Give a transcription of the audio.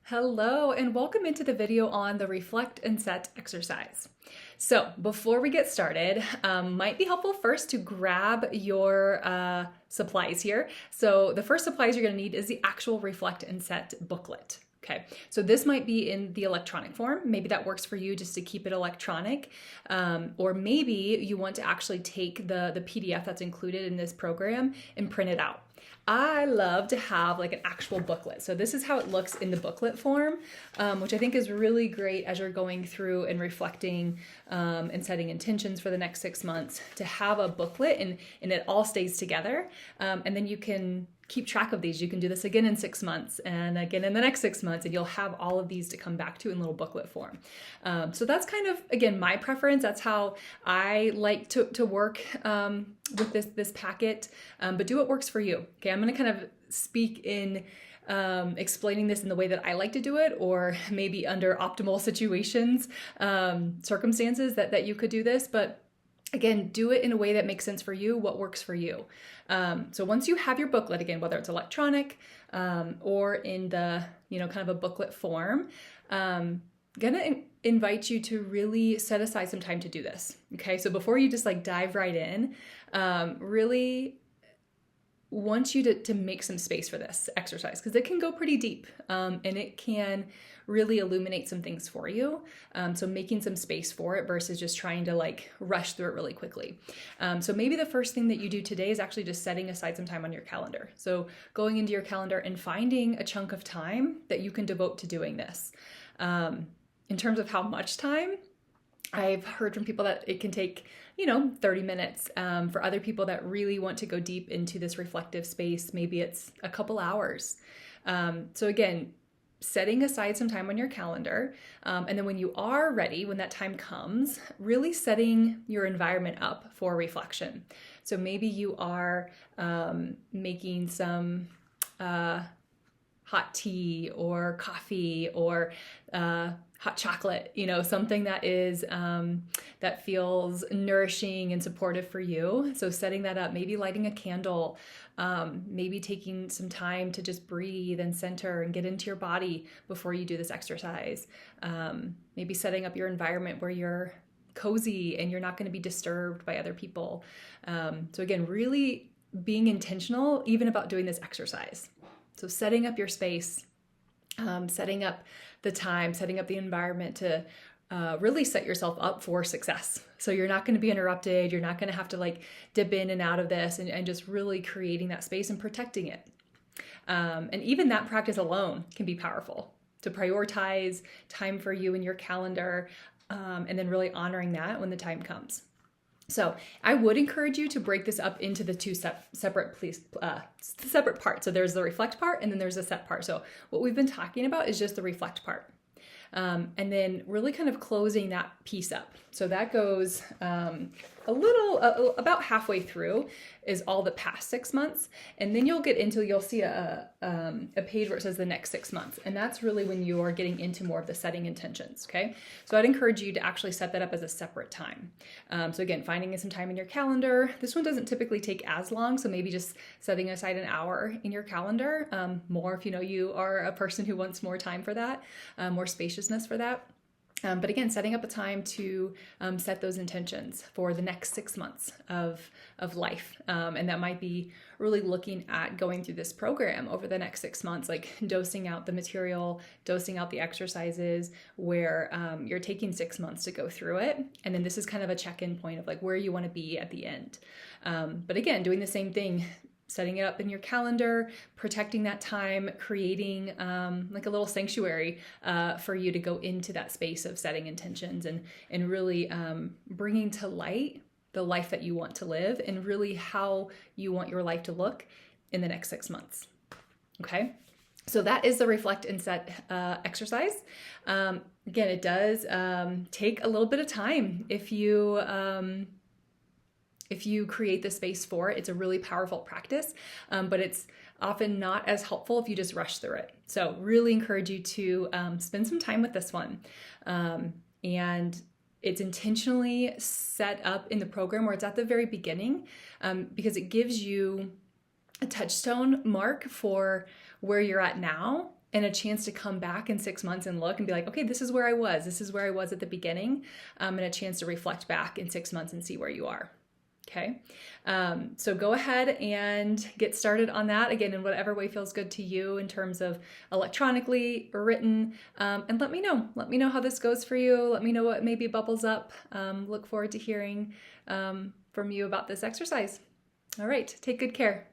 Hello and welcome into the video on the reflect and set exercise. So before we get started, might be helpful first to grab your supplies here. So the first supplies you're going to need is the actual reflect and set booklet. Okay, so this might be in the electronic form. Maybe that works for you just to keep it electronic. Or maybe you want to actually take the PDF that's included in this program and print it out. I love to have like an actual booklet. So this is how it looks in the booklet form, which I think is really great as you're going through and reflecting and setting intentions for the next 6 months, to have a booklet and it all stays together. And then you can keep track of these. You can do this again in 6 months and again in the next 6 months, and you'll have all of these to come back to in little booklet form. So that's kind of, again, my preference. That's how I like to work with this packet, but do what works for you. Okay, I'm going to kind of speak in explaining this in the way that I like to do it, or maybe under optimal situations, circumstances that you could do this, but again, do it in a way that makes sense for you, what works for you. So once you have your booklet, again, whether it's electronic or in the, kind of a booklet form, gonna invite you to really set aside some time to do this. Okay, so before you just like dive right in, really want you to make some space for this exercise, because it can go pretty deep and it can really illuminate some things for you. So making some space for it versus just trying to like rush through it really quickly. So maybe the first thing that you do today is actually just setting aside some time on your calendar. So going into your calendar and finding a chunk of time that you can devote to doing this. In terms of how much time, I've heard from people that it can take 30 minutes. For other people that really want to go deep into this reflective space, maybe it's a couple hours. So again, setting aside some time on your calendar. And then when you are ready, when that time comes, really setting your environment up for reflection. So maybe you are making some hot tea or coffee or hot chocolate, something that is that feels nourishing and supportive for you. So setting that up, maybe lighting a candle, maybe taking some time to just breathe and center and get into your body before you do this exercise. Maybe setting up your environment where you're cozy and you're not going to be disturbed by other people. So again, really being intentional even about doing this exercise. So setting up your space, setting up the time, setting up the environment to really set yourself up for success. So you're not going to be interrupted. You're not going to have to like dip in and out of this, and just really creating that space and protecting it. And even that practice alone can be powerful, to prioritize time for you in your calendar, and then really honoring that when the time comes. So I would encourage you to break this up into the two separate parts. So there's the reflect part and then there's the set part. So what we've been talking about is just the reflect part. And then really kind of closing that piece up. So that goes about halfway through is all the past 6 months. And then you'll see a page where it says the next 6 months. And that's really when you are getting into more of the setting intentions, okay? So I'd encourage you to actually set that up as a separate time. So again, finding some time in your calendar. This one doesn't typically take as long, so maybe just setting aside an hour in your calendar, more if you are a person who wants more time for that, more spaciousness for that. But again, setting up a time to set those intentions for the next 6 months of life. And that might be really looking at going through this program over the next 6 months, like dosing out the material, dosing out the exercises, where you're taking 6 months to go through it. And then this is kind of a check-in point of like where you want to be at the end. But again, doing the same thing, setting it up in your calendar, protecting that time, creating like a little sanctuary for you to go into that space of setting intentions and really bringing to light the life that you want to live and really how you want your life to look in the next 6 months. Okay? So that is the reflect and set exercise. Again, it does take a little bit of time if you create the space for it. It's a really powerful practice, but it's often not as helpful if you just rush through it. So really encourage you to spend some time with this one. And it's intentionally set up in the program where it's at the very beginning, because it gives you a touchstone mark for where you're at now and a chance to come back in 6 months and look and be like, okay, this is where I was. This is where I was at the beginning, and a chance to reflect back in 6 months and see where you are. Okay, so go ahead and get started on that, again, in whatever way feels good to you in terms of electronically or written, and let me know. Let me know how this goes for you. Let me know what maybe bubbles up. Look forward to hearing from you about this exercise. All right, take good care.